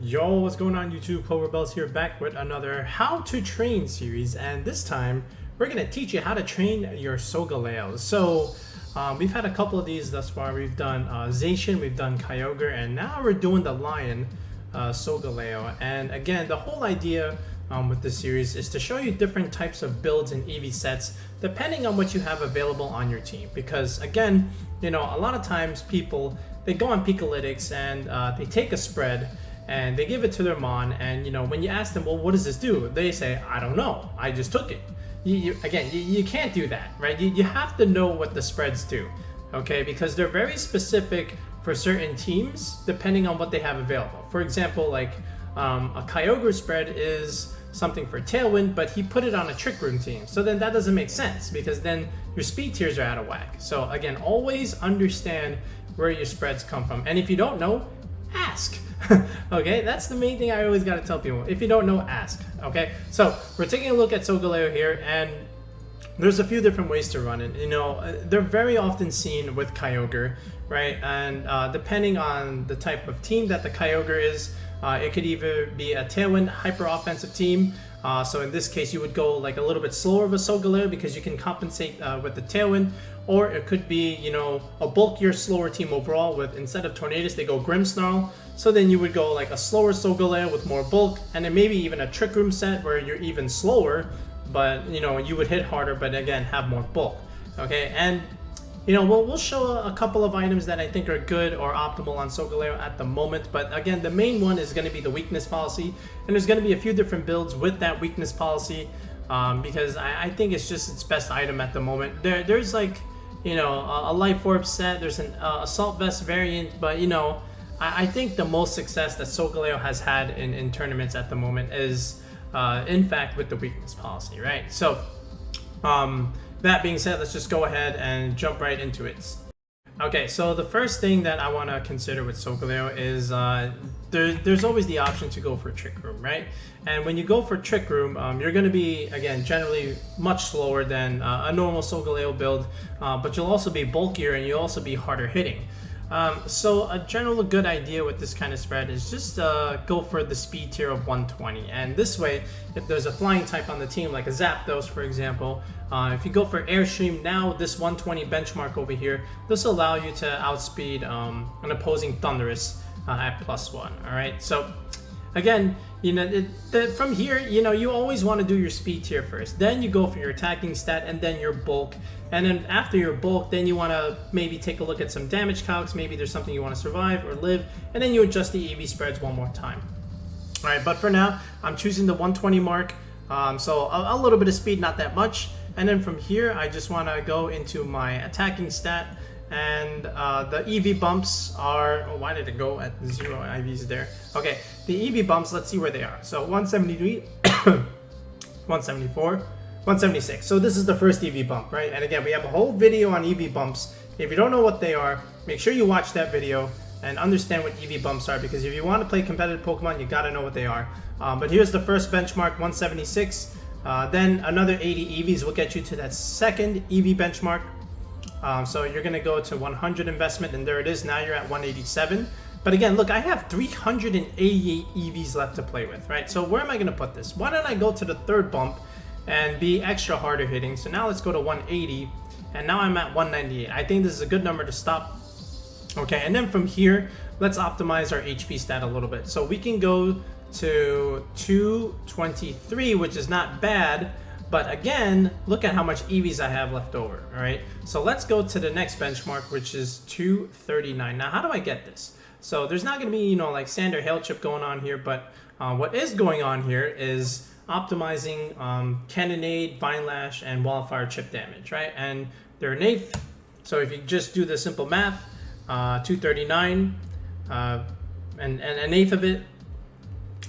Yo, what's going on YouTube? Clover Bells here, back with another How to Train series, and this time we're going to teach you how to train your Solgaleos. So we've had a couple of these thus far. We've done Zacian, we've done Kyogre, and now we're doing the Lion Solgaleo. And again, the whole idea with this series is to show you different types of builds and EV sets depending on what you have available on your team. Because again, you know, a lot of times people, they go on Pikalytics and they take a spread and they give it to their Mon, and you know, when you ask them, well, what does this do? They say, I don't know, I just took it. You can't do that, right? You have to know what the spreads do, okay? Because they're very specific for certain teams depending on what they have available. For example, like a Kyogre spread is something for Tailwind, but he put it on a Trick Room team. So then that doesn't make sense because then your speed tiers are out of whack. So again, always understand where your spreads come from. And if you don't know, ask. Okay, that's the main thing I always got to tell people. If you don't know, ask. Okay, so we're taking a look at Solgaleo here, and there's a few different ways to run it. You know, they're very often seen with Kyogre, right? And depending on the type of team that the Kyogre is, it could either be a Tailwind hyper offensive team. So in this case, you would go like a little bit slower of a Solgaleo because you can compensate with the Tailwind. Or it could be, you know, a bulkier, slower team overall with, instead of Tornadus, they go Grimmsnarl. So then you would go like a slower Solgaleo with more bulk, and then maybe even a Trick Room set where you're even slower, but you know, you would hit harder, but again, have more bulk. Okay, and you know, we'll show a couple of items that I think are good or optimal on Solgaleo at the moment. But again, the main one is going to be the weakness policy, and there's going to be a few different builds with that weakness policy because I think it's just its best item at the moment. There's like, you know, a Life Orb set, there's an Assault Vest variant, but you know, I think the most success that Solgaleo has had in tournaments at the moment is in fact with the weakness policy, right? So that being said, let's just go ahead and jump right into it. Okay, so the first thing that I want to consider with Solgaleo is there's always the option to go for Trick Room, right? And when you go for Trick Room, you're going to be, again, generally much slower than a normal Solgaleo build, but you'll also be bulkier and you'll also be harder hitting. So a general good idea with this kind of spread is just go for the speed tier of 120. And this way, if there's a flying type on the team, like a Zapdos, for example, if you go for Airstream, now this 120 benchmark over here, this will allow you to outspeed an opposing Thundurus at +1. All right, so again, you know, from here, you know, you always want to do your speed tier first. Then you go for your attacking stat and then your bulk. And then after your bulk, then you want to maybe take a look at some damage calcs. Maybe there's something you want to survive or live. And then you adjust the EV spreads one more time. All right, but for now, I'm choosing the 120 mark. So a little bit of speed, not that much. And then from here, I just want to go into my attacking stat. And the EV bumps are, oh, why did it go at 0 IVs there? Okay, the EV bumps, let's see where they are. So 173, 174, 176. So this is the first EV bump, right? And again, we have a whole video on EV bumps. If you don't know what they are, make sure you watch that video and understand what EV bumps are, because if you want to play competitive Pokemon, you got to know what they are. But here's the first benchmark, 176. Then another 80 EVs will get you to that second EV benchmark. So you're going to go to 100 investment, and there it is. Now you're at 187. But again, look, I have 388 EVs left to play with, right? So where am I going to put this? Why don't I go to the third bump and be extra harder hitting? So now let's go to 180, and now I'm at 198. I think this is a good number to stop. Okay, and then from here, let's optimize our HP stat a little bit. So we can go to 223, which is not bad. But again, look at how much EVs I have left over, all right? So let's go to the next benchmark, which is 239. Now, how do I get this? So there's not gonna be, you know, like Sand or Hail Chip going on here, but what is going on here is optimizing Cannonade, Vine Lash, and Wildfire chip damage, right? And they're an eighth. So if you just do the simple math, 239 and an eighth of it,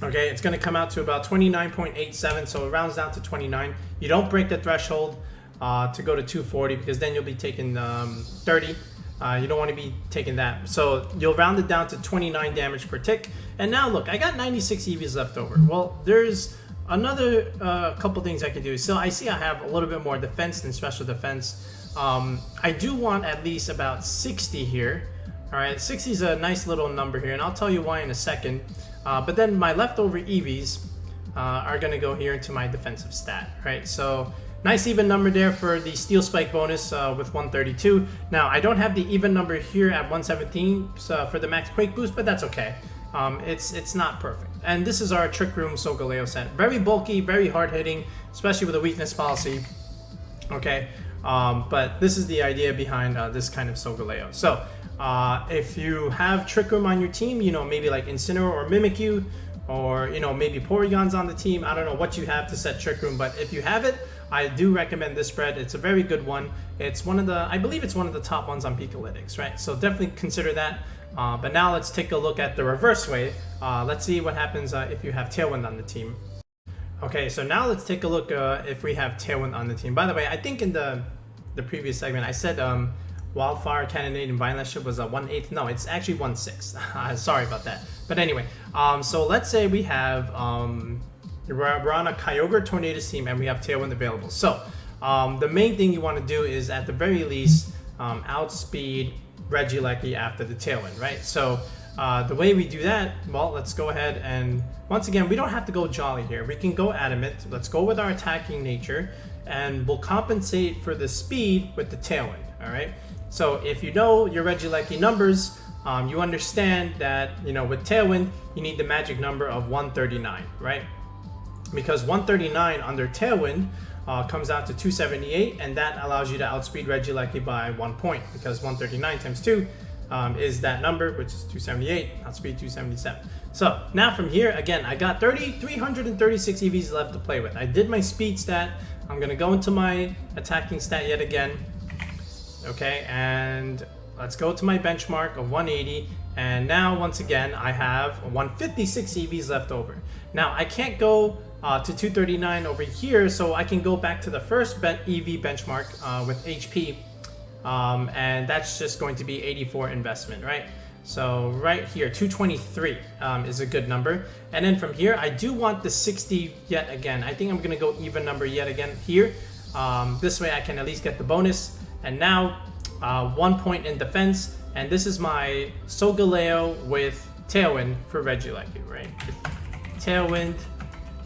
okay, it's going to come out to about 29.87, so it rounds down to 29. You don't break the threshold to go to 240, because then you'll be taking 30. You don't want to be taking that. So you'll round it down to 29 damage per tick. And now look, I got 96 EVs left over. Well, there's another couple things I can do. So I see I have a little bit more defense than special defense. I do want at least about 60 here. All right, 60 is a nice little number here, and I'll tell you why in a second. But then my leftover EVs are going to go here into my defensive stat, right? So nice even number there for the Steel Spike bonus with 132. Now, I don't have the even number here at 117 for the Max Quake boost, but that's okay. It's not perfect. And this is our Trick Room Solgaleo set. Very bulky, very hard hitting, especially with a weakness policy. Okay, but this is the idea behind this kind of Solgaleo. So if you have Trick Room on your team, you know, maybe like Incineroar or Mimikyu, or you know, maybe Porygon's on the team. I don't know what you have to set Trick Room, but if you have it, I do recommend this spread. It's a very good one. It's one of the, I believe it's one of the top ones on Pikalytics, right? So definitely consider that. But now let's take a look at the reverse way. Let's see what happens if you have Tailwind on the team. Okay, so now let's take a look if we have Tailwind on the team. By the way, I think in the previous segment I said Wildfire, Cannonade, and Violent Ship was a 1/8. No, it's actually 1/6. Sorry about that. But anyway, so let's say we have we're on a Kyogre Tornadus team and we have Tailwind available. So the main thing you want to do is at the very least outspeed Regieleki after the Tailwind, right? So the way we do that, well, let's go ahead and once again, we don't have to go Jolly here. We can go Adamant. Let's go with our attacking nature and we'll compensate for the speed with the Tailwind, all right? So if you know your Regieleki numbers, you understand that, you know, with Tailwind, you need the magic number of 139, right? Because 139 under Tailwind comes out to 278, and that allows you to outspeed Regieleki by 1 point, because 139 times 2 is that number, which is 278, outspeed 277. So now from here, again, I got 336 EVs left to play with. I did my speed stat. I'm going to go into my attacking stat yet again. Okay, and let's go to my benchmark of 180, and now once again I have 156 EVs left over. Now I can't go to 239 over here, so I can go back to the first EV benchmark with HP, and that's just going to be 84 investment, right? So right here, 223 is a good number. And then from here, I do want the 60 yet again. I think I'm gonna go even number yet again here. This way I can at least get the bonus. And now 1 point in defense, and this is my Solgaleo with Tailwind for Regieleki, right? Tailwind,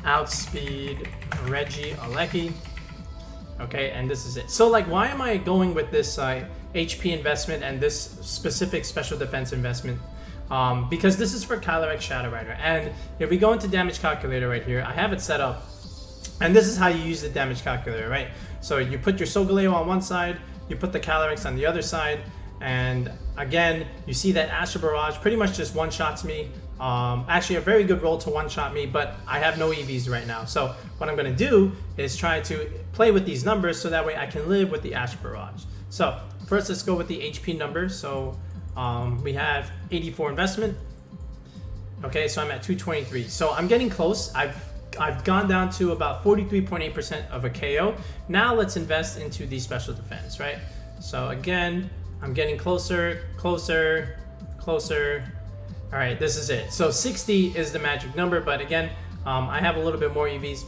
outspeed Regieleki. Okay, and this is it. So like, why am I going with this HP investment and this specific special defense investment? Because this is for Calyrex-Shadow Rider, and if we go into damage calculator right here, I have it set up, and this is how you use the damage calculator, right? So you put your Solgaleo on one side, you put the Calyrex on the other side, and again, you see that Astral Barrage pretty much just one-shots me. Actually a very good roll to one-shot me, but I have no EVs right now. So what I'm gonna do is try to play with these numbers so that way I can live with the Astral Barrage. So first let's go with the HP numbers. So we have 84 investment. Okay, so I'm at 223. So I'm getting close. I've gone down to about 43.8% of a KO. Now let's invest into the special defense, right? So again, I'm getting closer, closer, closer. All right, this is it. So 60 is the magic number, but again, I have a little bit more EVs,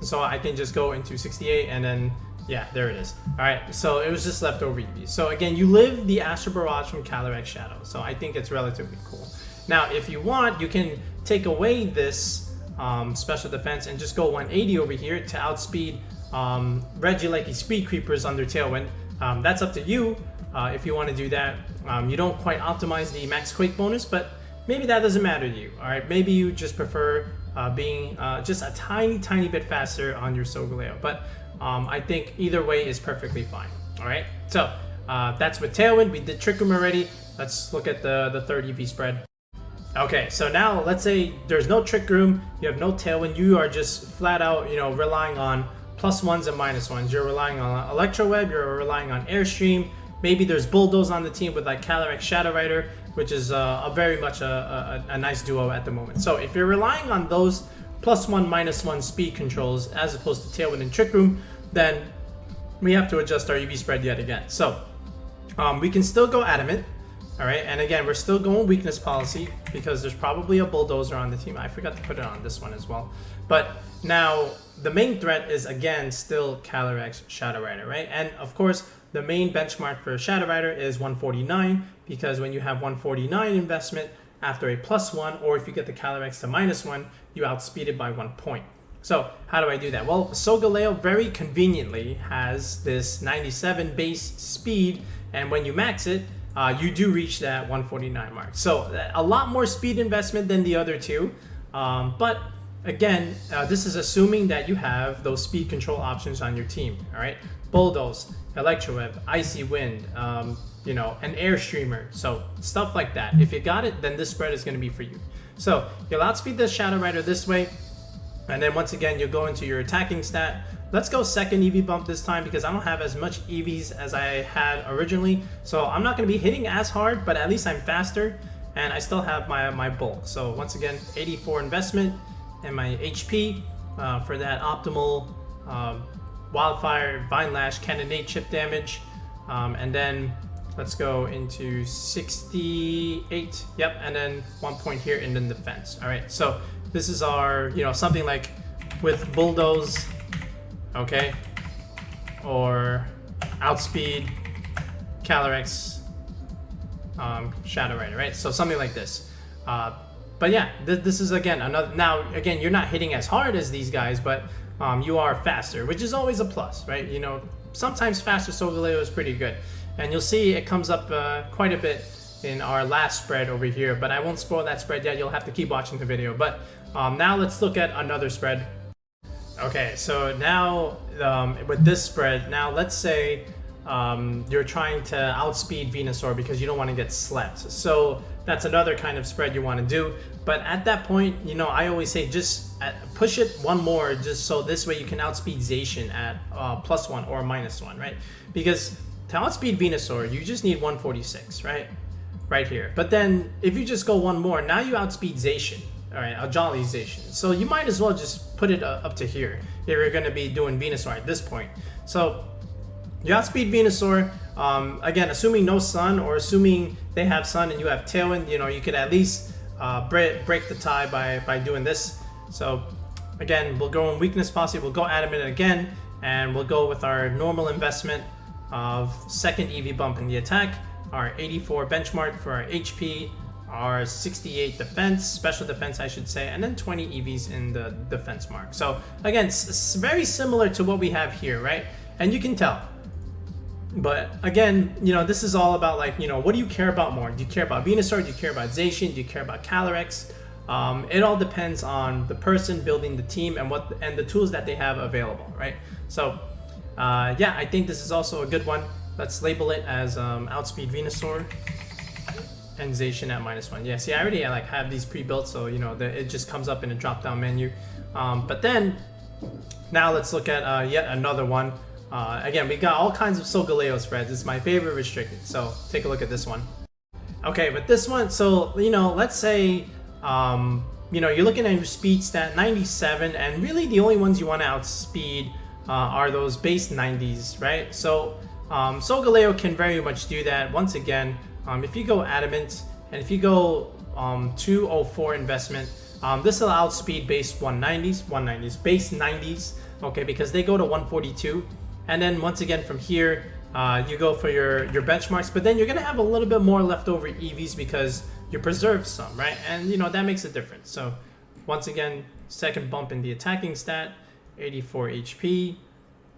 so I can just go into 68 and then, yeah, there it is. All right, so it was just leftover EVs. So again, you live the Astral Barrage from Calyrex-Shadow, so I think it's relatively cool. Now, if you want, you can take away this special defense and just go 180 over here to outspeed Regieleki speed creepers under Tailwind. That's up to you if you want to do that. You don't quite optimize the max quake bonus, but maybe that doesn't matter to you. All right, maybe you just prefer being just a tiny bit faster on your Solgaleo, but I think either way is perfectly fine. All right, so that's with Tailwind. We did Trick Room already. Let's look at the third EV spread. Okay, so now let's say there's no Trick Room, you have no Tailwind, you are just flat out, you know, relying on +1s and -1s. You're relying on Electro Web, you're relying on Airstream. Maybe there's Bulldoze on the team with like Calyrex-Shadow Rider, which is very much a nice duo at the moment. So if you're relying on those +1, -1 speed controls as opposed to Tailwind and Trick Room, then we have to adjust our EV spread yet again. So we can still go Adamant. All right, and again, we're still going weakness policy because there's probably a Bulldozer on the team. I forgot to put it on this one as well. But now the main threat is again still Calyrex-Shadow Rider, right? And of course, the main benchmark for Shadow Rider is 149, because when you have 149 investment, after a +1, or if you get the Calyrex to -1, you outspeed it by 1 point. So how do I do that? Well, Solgaleo very conveniently has this 97 base speed, and when you max it, you do reach that 149 mark. So a lot more speed investment than the other two, but again, this is assuming that you have those speed control options on your team. All right, Bulldoze, Electroweb, Icy Wind, you know, an Air Streamer, so stuff like that. If you got it, then this spread is going to be for you. So you'll outspeed the Shadow Rider this way, and then once again you'll go into your attacking stat. Let's go second EV bump this time because I don't have as much EVs as I had originally, so I'm not going to be hitting as hard, but at least I'm faster and I still have my bulk. So once again, 84 investment and my HP for that optimal Wildfire, Vine Lash, Cannonade chip damage, and then let's go into 68. Yep, and then 1 point here in the defense. All right, so this is our, you know, something like with Bulldoze, okay, or Outspeed Calyrex Shadow Rider, right? So something like this. But yeah, this is again another. Now again, you're not hitting as hard as these guys, but you are faster, which is always a plus, right? You know, sometimes faster Solgaleo is pretty good, and you'll see it comes up quite a bit in our last spread over here. But I won't spoil that spread yet. You'll have to keep watching the video. But now let's look at another spread. Okay, so now with this spread, now let's say you're trying to outspeed Venusaur because you don't want to get slept. So that's another kind of spread you want to do. But at that point, you know, I always say just push it one more, just so this way you can outspeed Zacian at +1 or -1, right? Because to outspeed Venusaur, you just need 146, right here. But then if you just go one more, now you outspeed Zacian. All right, a Jolly Zacian. So you might as well just put it up to here if you're going to be doing Venusaur at this point. So you outspeed Venusaur. Again, assuming no Sun, or assuming they have Sun and you have Tailwind, you know, you could at least break the tie by doing this. So again, we'll go in Weakness Posse, we'll go Adamant again, and we'll go with our normal investment of second EV bump in the attack, our 84 benchmark for our HP, our 68 defense, special defense I should say, and then 20 EVs in the defense mark. So again, it's very similar to what we have here, right? And you can tell. But again, you know, this is all about, like, you know, what do you care about more? Do you care about Venusaur? Do you care about Zacian? Do you care about Calyrex? It all depends on the person building the team and the tools that they have available, right? So yeah, I think this is also a good one. Let's label it as Outspeed Venusaur and Zacian at -1. Yeah, see, I already like have these pre-built, so you know it just comes up in a drop-down menu. But then now let's look at yet another one. Again, we got all kinds of Solgaleo spreads. It's my favorite restricted, so take a look at this one. Okay, with this one, so you know, let's say you know, you're looking at your speed stat 97, and really the only ones you want to outspeed are those base 90s, right? So Solgaleo can very much do that. Once again, if you go Adamant and if you go 204 investment, this will outspeed base 190s, base 90s, okay, because they go to 142. And then once again from here, you go for your benchmarks, but then you're gonna have a little bit more leftover EVs because you preserved some, right? And you know, that makes a difference. So once again, second bump in the attacking stat, 84 HP,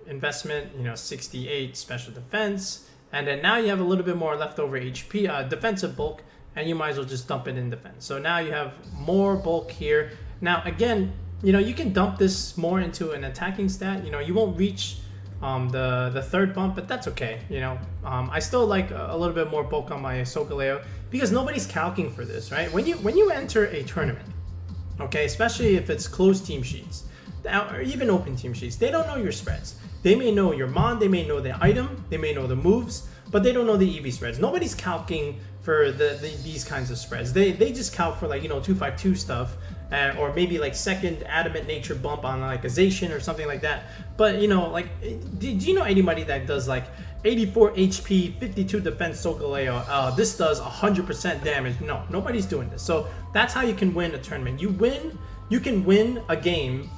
investment, you know, 68 special defense, and then now you have a little bit more leftover HP, defensive bulk, and you might as well just dump it in defense. So now you have more bulk here. Now again, you know, you can dump this more into an attacking stat. You know, you won't reach the third bump, but that's okay. You know, I still like a little bit more bulk on my Solgaleo because nobody's calcing for this, right? When you enter a tournament, okay, especially if it's closed team sheets or even open team sheets, they don't know your spreads. They may know your mon, they may know the item, they may know the moves, but they don't know the EV spreads. Nobody's calcing for these kinds of spreads. They just calc for, like, you know, 252 stuff, or maybe like second Adamant nature bump on like a Zacian or something like that. But you know, like, do you know anybody that does like 84 HP, 52 defense Solgaleo? This does 100% damage. No, nobody's doing this. So that's how you can win a tournament. You can win a game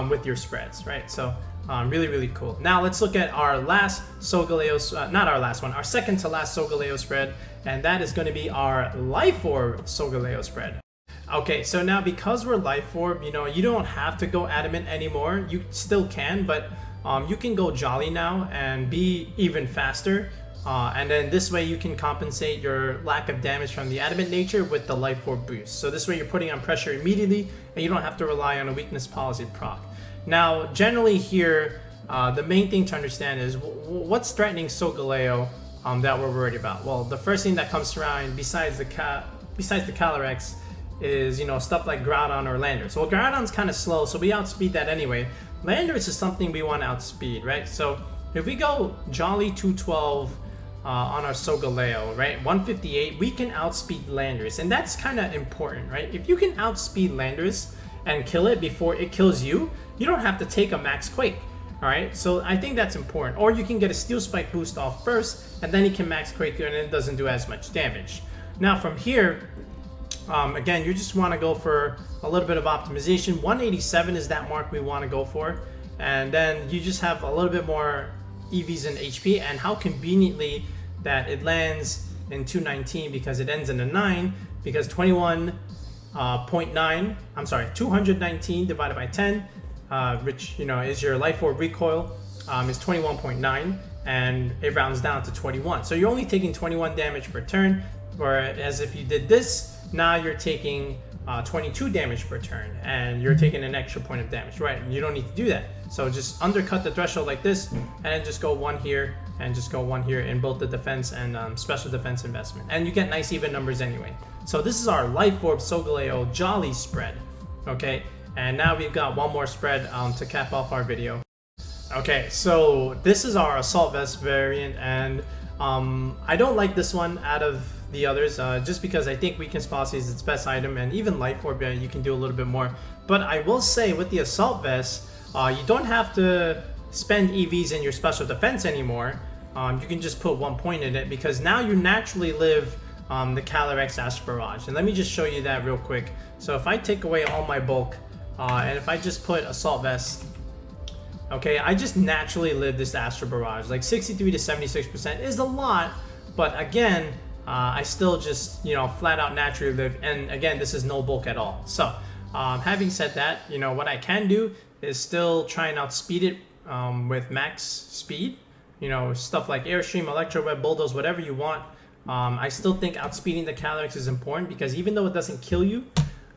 with your spreads, right? So Really, really cool. Now let's look at our last Solgaleo, not our last one, our second to last Solgaleo spread, and that is going to be our Life Orb Solgaleo spread. Okay, so now because we're Life Orb, you know, you don't have to go Adamant anymore. You still can, but you can go Jolly now and be even faster. And then this way you can compensate your lack of damage from the Adamant nature with the Life Orb boost. So this way you're putting on pressure immediately and you don't have to rely on a weakness policy proc. Now, generally here, the main thing to understand is what's threatening Solgaleo that we're worried about. Well, the first thing that comes to mind besides the Calyrex is, you know, stuff like Groudon or Landorus. Well, Groudon's kind of slow, so we outspeed that anyway. Landorus is something we want to outspeed, right? So if we go Jolly 212 on our Solgaleo, right, 158, we can outspeed Landorus, and that's kind of important, right? If you can outspeed Landorus and kill it before it kills you, you don't have to take a max Quake. All right, so I think that's important. Or you can get a Steel Spike boost off first, and then you can max Quake you, and it doesn't do as much damage. Now from here, again, you just want to go for a little bit of optimization. 187 is that mark we want to go for, and then you just have a little bit more EVs and HP, and how conveniently that it lands in 219 because it ends in a 9, because 219 divided by 10, which, you know, is your Life Orb recoil, is 21.9, and it rounds down to 21. So you're only taking 21 damage per turn, whereas if you did this, now you're taking 22 damage per turn, and you're taking an extra point of damage, right? And you don't need to do that. So just undercut the threshold like this, and just go one here, and just go one here in both the defense and special defense investment. And you get nice even numbers anyway. So this is our Life Orb Solgaleo Jolly spread, okay? And now we've got one more spread to cap off our video. Okay, so this is our Assault Vest variant, and I don't like this one out of the others, just because I think Weakness Policy is its best item, and even Life Orb, you can do a little bit more. But I will say with the Assault Vest, you don't have to spend EVs in your special defense anymore. You can just put 1 point in it, because now you naturally live the Calyrex Astral Barrage. And let me just show you that real quick. So if I take away all my bulk, and if I just put Assault Vest, okay, I just naturally live this Astral Barrage. Like 63 to 76% is a lot, but again, I still just, you know, flat out naturally live. And again, this is no bulk at all. So having said that, you know, what I can do is still try and outspeed it with max speed. You know, stuff like Airstream, Electro Web, Bulldoze, whatever you want. I still think outspeeding the Calyrex is important, because even though it doesn't kill you,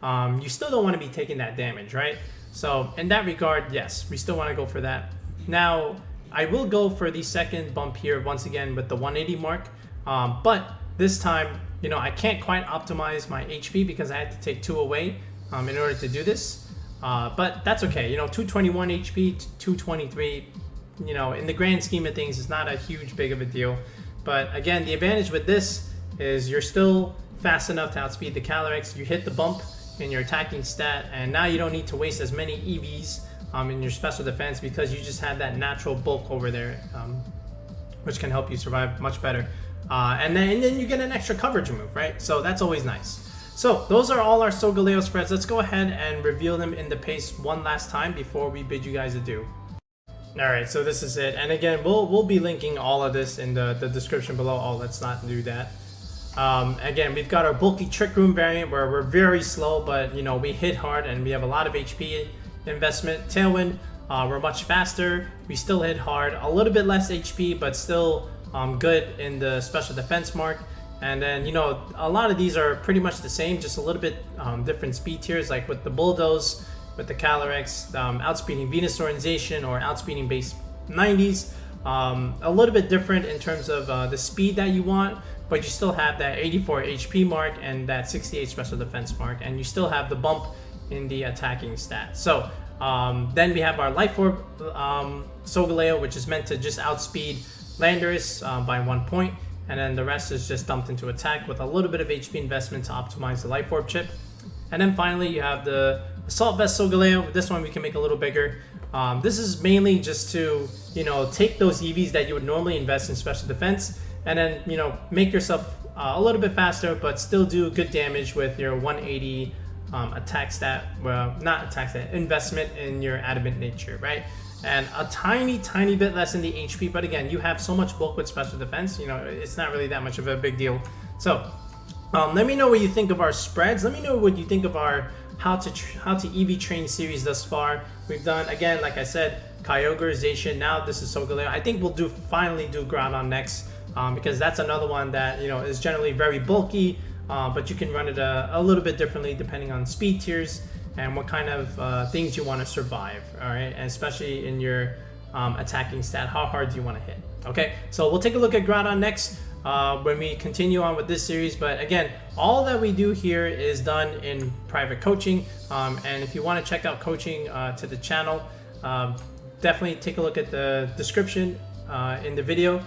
you still don't want to be taking that damage, right? So in that regard, yes, we still want to go for that. Now, I will go for the second bump here once again with the 180 mark, but this time, you know, I can't quite optimize my HP because I had to take 2 away in order to do this. But that's okay, you know, 221 HP, 223, you know, in the grand scheme of things, it's not a huge big of a deal. But again, the advantage with this is you're still fast enough to outspeed the Calyrex. You hit the bump in your attacking stat, and now you don't need to waste as many EVs in your special defense, because you just have that natural bulk over there, which can help you survive much better. And then you get an extra coverage move, right? So that's always nice. So those are all our Solgaleo spreads. Let's go ahead and reveal them in the paste one last time before we bid you guys adieu. Alright, so this is it. And again, we'll be linking all of this in the description below. Oh, let's not do that. Again, we've got our bulky Trick Room variant where we're very slow, but, you know, we hit hard and we have a lot of HP investment. Tailwind, we're much faster. We still hit hard. A little bit less HP, but still good in the special defense mark. And then, you know, a lot of these are pretty much the same, just a little bit different speed tiers, like with the Bulldoze, with the Calyrex, outspeeding Venusaur and Zacian, or outspeeding base 90s. A little bit different in terms of the speed that you want, but you still have that 84 HP mark and that 68 special defense mark, and you still have the bump in the attacking stat. So then we have our Life Orb Solgaleo, which is meant to just outspeed Landorus by 1 point, and then the rest is just dumped into attack with a little bit of HP investment to optimize the Life Orb chip. And then finally you have the Assault Vest Solgaleo. This one we can make a little bigger. This is mainly just to, you know, take those EVs that you would normally invest in special defense, and then, you know, make yourself a little bit faster, but still do good damage with your 180 attack stat, well, not attack stat, investment in your adamant nature, right? And a tiny bit less in the HP, but again, you have so much bulk with special defense, you know, it's not really that much of a big deal. So let me know what you think of our spreads. Let me know what you think of our how to EV train series thus far. We've done, again, like I said, Kyogre, Zacian, now this is Solgaleo. I think we'll finally do Groudon next, because that's another one that, you know, is generally very bulky, but you can run it a little bit differently depending on speed tiers and what kind of things you want to survive, all right? And especially in your attacking stat, how hard do you want to hit? Okay, so we'll take a look at Groudon next when we continue on with this series. But again, all that we do here is done in private coaching, and if you want to check out coaching to the channel, definitely take a look at the description in the video.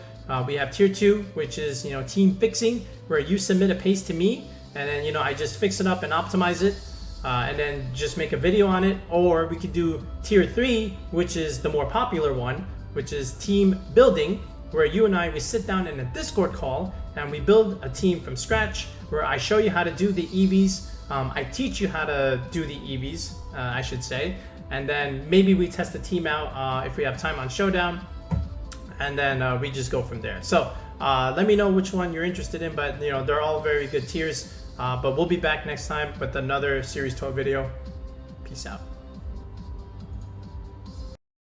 We have tier 2, which is, you know, team fixing, where you submit a paste to me, and then, you know, I just fix it up and optimize it, and then just make a video on it. Or we could do tier 3, which is the more popular one, which is team building, where you and I, we sit down in a Discord call and we build a team from scratch, where I show you how to do the EVs. I teach you how to do the EVs, I should say, and then maybe we test the team out if we have time on Showdown, and then we just go from there. So let me know which one you're interested in, but you know, they're all very good tiers. But we'll be back next time with another Series 12 video. Peace out.